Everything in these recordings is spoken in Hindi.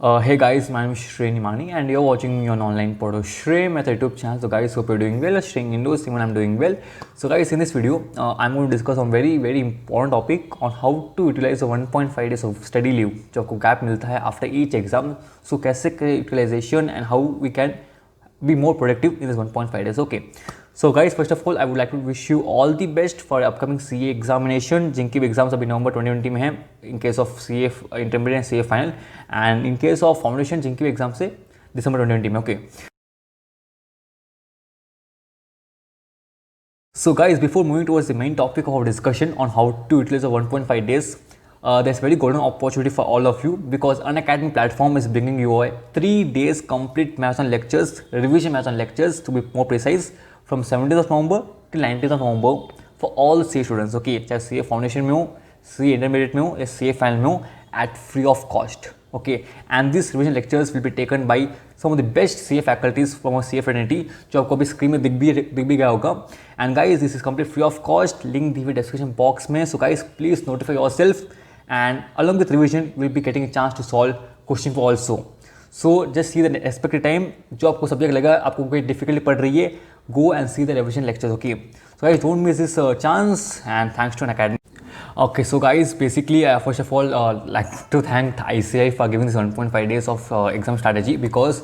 Hey guys, my name is Shrey Nimani and you're watching me on online portal Shrey Method YouTube channel. So guys, hope you're doing well. Shreying Indoors, even I'm doing well. So guys, in this video, I'm going to discuss on very important topic on how to utilize the 1.5 days of study leave जो आपको gap मिलता है after each exam. So कैसे करें utilization and how we can be more productive in this 1.5 days. Okay. So guys, first of all, I would like to wish you all the best for upcoming CA examination. जिनकी भी एग्जाम्स अभी नवंबर 2020 में है in case of CA intermediate and CA final, and in case of foundation जिनकी भी एग्जाम से दिसंबर 2020 में. Okay. So guys, before moving towards the main topic of our discussion on how to utilize the 1.5 days, there's very golden opportunity for all of you because Unacademy platform is bringing you a 3 days complete marathon lectures, revision marathon lectures to be more precise, from 17th of November till 19th of November for all CA students. Okay, चाहे CA फाउंडेशन में हो, CA इंटरमीडिएट में हो या CA फाइनल में हो, at free of cost. Okay, and these revision lectures will be taken by some of the best CA faculties from our CA fraternity जो आपको अभी स्क्रीन में दिख भी गया होगा. And guys, this is complete free of cost. Link दी हुई description box में. So guys, please notify yourself, and along with revision, we'll be getting a chance to solve question for also. So just see the expected time. जो आपको सब्जेक्ट लगा आपको कोई डिफिकल्टी पड़ रही है, go and see the revision lectures. Okay, so guys, don't miss this chance, and thanks to Unacademy. Okay, so guys, basically first of all like to thank ICI for giving this 1.5 days of exam strategy, because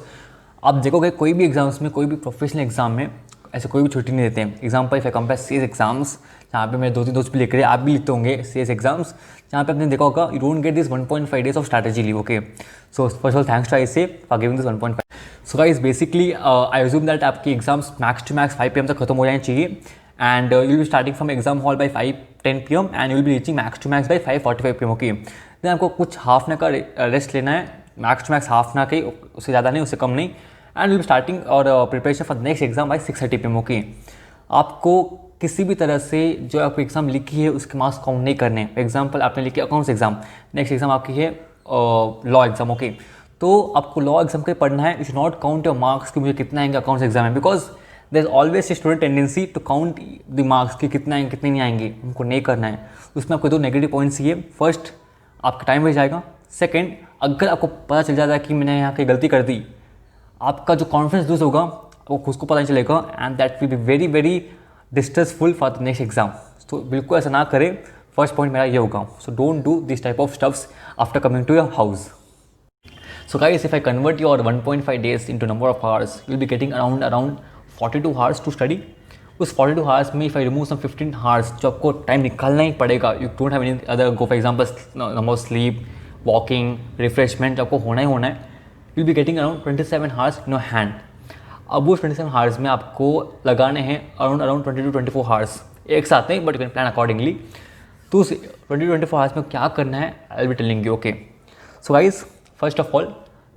आप देखोगे कोई भी एग्जाम्स में, कोई भी प्रोफेशनल एग्जाम में ऐसे कोई भी छुट्टी नहीं देते हैं. Example if I compare CS exams, जहाँ पे मेरे 2-3 दोस्त भी लिख रहे हैं, आप भी लिखते होंगे सीएस एग्जाम्स, जहाँ पे आपने देखा होगा you don't get this 1.5 days of strategy leave. Okay, so first of all thanks to ICI for giving this 1.5. So guys, basically I assume that आपकी exams max to max 5 PM तक खत्म हो जानी चाहिए, and you'll be starting from exam hall by 5:10 PM and you'll be reaching max to max by 5:45 PM. Okay, then आपको कुछ हाफ ना का रेस्ट लेना है, मैक्स टू मैक्स हाफ ना के, उससे ज़्यादा नहीं, उससे कम नहीं, and you'll be starting और preparation for next exam by 6:30 PM. Okay, आपको किसी भी तरह से जो आपको एग्जाम लिखी है उसके मार्क्स काउंट नहीं करने. एग्जाम्पल आपने लिखी अकाउंट्स एग्जाम, नेक्स्ट एग्जाम आपकी है लॉ एग्जाम. ओके, तो आपको लॉ एग्जाम के पढ़ना है. It should not count your marks कि मुझे कितना आएंगे अकाउंट्स एग्जाम में, because there is always a student tendency to count the marks कि कितना आएंगे कितने नहीं आएंगे. उनको नहीं करना है. उसमें आपको 2 नेगेटिव पॉइंट्स ही है. फर्स्ट, आपका टाइम वेस्ट जाएगा. सेकेंड, अगर आपको पता चल जाता है कि मैंने यहाँ की गलती कर दी, आपका जो कॉन्फिडेंस लूज होगा वो खुद को पता नहीं चलेगा, and that will be very distressful for the next exam. तो बिल्कुल ऐसा ना करें. फर्स्ट पॉइंट मेरा ये होगा. So don't do this type of stuffs after coming to your house. So guys, if I convert your 1.5 days into number of hours, you'll be getting around 42 hours to study. उस 42 hours में if I remove some 15 hours जो आपको टाइम निकालना ही पड़ेगा, you don't have any other go, for example number of sleep, walking, refreshment आपको होना ही होना है, you'll be getting around 27 hours in your hand. अब वो 27 hours में आपको लगाने हैं around 20 to 24 hours एक साथ नहीं, but you can plan accordingly. तो उस 20 to 24 hours में क्या करना है I'll be telling you. Okay, so guys, first of all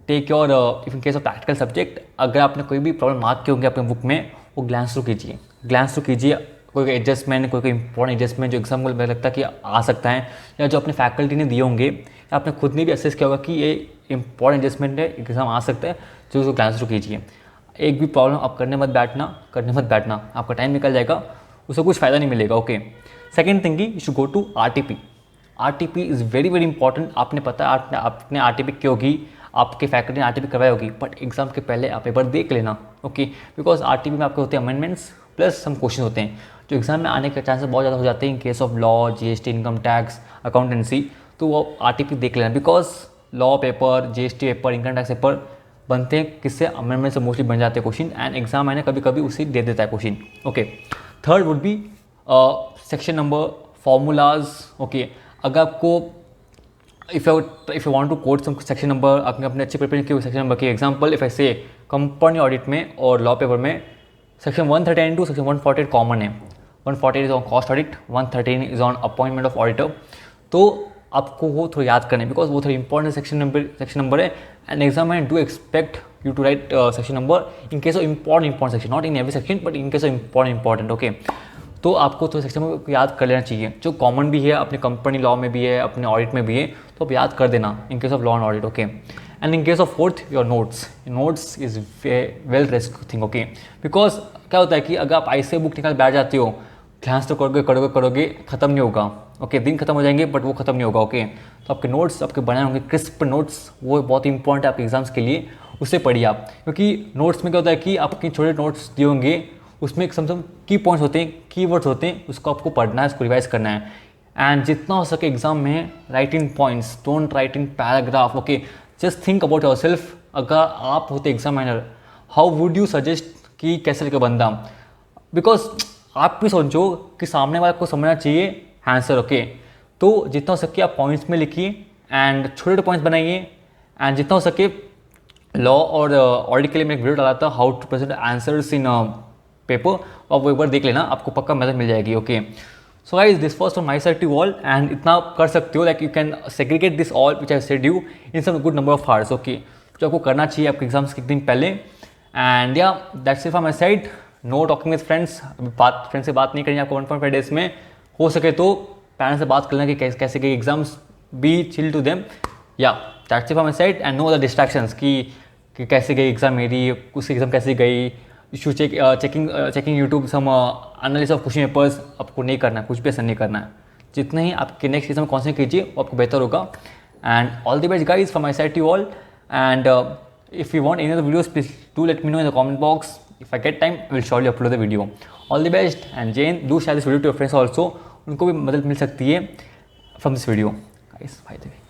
take your if in case of practical subject, अगर आपने कोई भी प्रॉब्लम मार्क किए होंगे अपने बुक में, वो ग्लांस थ्रू कीजिए. कोई एडजस्टमेंट, कोई इंपॉर्टेंट एडजस्टमेंट जो एग्जाम को लगता है कि आ सकता है, या जो अपने फैकल्टी ने दिए होंगे या आपने खुद ने भी असेस किया होगा कि ये इंपॉर्टेंट एडजस्टमेंट है, एग्जाम आ सकता है, जो उसको ग्लांस थ्रू कीजिए. एक भी प्रॉब्लम आप करने मत बैठना, आपका टाइम निकल जाएगा, उससे कुछ फ़ायदा नहीं मिलेगा. Okay, second thing you should go to RTP. RTP is very important. आपने पता है आपने RTP की होगी, आपके फैकल्टी ने RTP करवाई होगी, बट एग्जाम के पहले आप पेपर देख लेना. ओके, बिकॉज RTP में आपके होते हैं अमेंडमेंट्स प्लस सम क्वेश्चन होते हैं जो एग्जाम में आने के चांसेस बहुत ज़्यादा हो जाते हैं. इन case of law, GST, income tax, accountancy, तो वो RTP देख लेना, because law paper, GST paper, income tax paper बनते हैं किससे, अमेंडमेंट से मोस्टली बन जाते हैं क्वेश्चन, एंड एग्जाम आने कभी उसी दे देता है question. Okay, third would be section number formulas. Okay, अगर आपको if you want to quote some section number, आपने अपने अच्छे प्रिपेयर किए सेक्शन नंबर के एग्जांपल इफ ऐसे कंपनी ऑडिट में और लॉ पेपर में सेक्शन 139 टू सेक्शन 148 कॉमन है. 148 is on cost audit, 113 is on appointment of auditor. तो आपको वो थोड़ा याद करना है, बिकॉज वो थोड़ा इंपॉर्टेंट सेक्शन नंबर है, एंड एग्जाम में do expect you to write section number in case of important section, not in every section but in case of important. Okay, तो आपको तो सेक्शन में याद कर लेना चाहिए, जो कॉमन भी है, अपने कंपनी लॉ में भी है, अपने ऑडिट में भी है, तो आप याद कर देना in case of law and audit. Okay, and in case of fourth your notes is well risk thing. Okay, because क्या होता है कि अगर आप ICI बुक निकाल बैठ जाते हो ध्यान से करोगे करोगे करोगे ख़त्म नहीं होगा। ओके, दिन खत्म हो जाएंगे बट वो ख़त्म नहीं होगा। ओके, तो आपके नोट्स आपके बनाए होंगे क्रिस्प नोट्स, वो बहुत इंपॉर्टेंट है आपके एग्जाम्स के लिए, उसे पढ़िए आप। क्योंकि नोट्स में क्या होता है कि आपके छोटे नोट्स दिए होंगे, उसमें सम की पॉइंट्स होते हैं, की वर्ड्स होते हैं, उसको आपको पढ़ना है, उसको रिवाइज करना है। एंड जितना हो सके एग्जाम में right in points, don't write in paragraph. Okay, just think about your self. अगर आप होते examiner, how would you suggest कि कैसे लिखे बंदा, बिकॉज आप भी सोचो कि सामने वाले को समझना चाहिए आंसर। ओके, तो जितना हो सके आप पॉइंट्स में लिखिए एंड छोटे छोटे पॉइंट्स बनाइए। एंड जितना हो सके लॉ और ऑडिट के लिए मैं एक वीडियो डाला था, how to present answers in paper, आप वो एक बार देख लेना, आपको पक्का मेथड मिल जाएगी। Okay, so guys this was from my side to all, and इतना आप कर सकते हो, like you can segregate this all which I said you in some good number of hours. Okay, जो आपको करना चाहिए आपके एग्जाम्स के एक दिन पहले। एंड या that's it from my side. Know talking with friends, friend से बात नहीं करनी आपको 1.5 डेज में। हो सके तो पेरेंट्स से बात कर लेना कि कैसे गए exams, be chill to them. Yeah that's it from my side, and no other distractions कि कैसे गई एग्जाम मेरी, उसकी एग्जाम कैसे गई। You checking YouTube some analysis of question papers, आपको नहीं करना है, कुछ भी ऐसा नहीं करना है। जितना ही आपके नेक्स्ट एग्जाम में कॉन्सेंट्रेट कीजिए वो आपको बेहतर होगा। And all the best guys from my side to all. And if you want any other videos please do let me know in the comment box. If I get time, I will surely upload the video. All the best, and Jane, do share this video to your friends also. उनको भी मदद मिल सकती है from this video. Guys, by the way.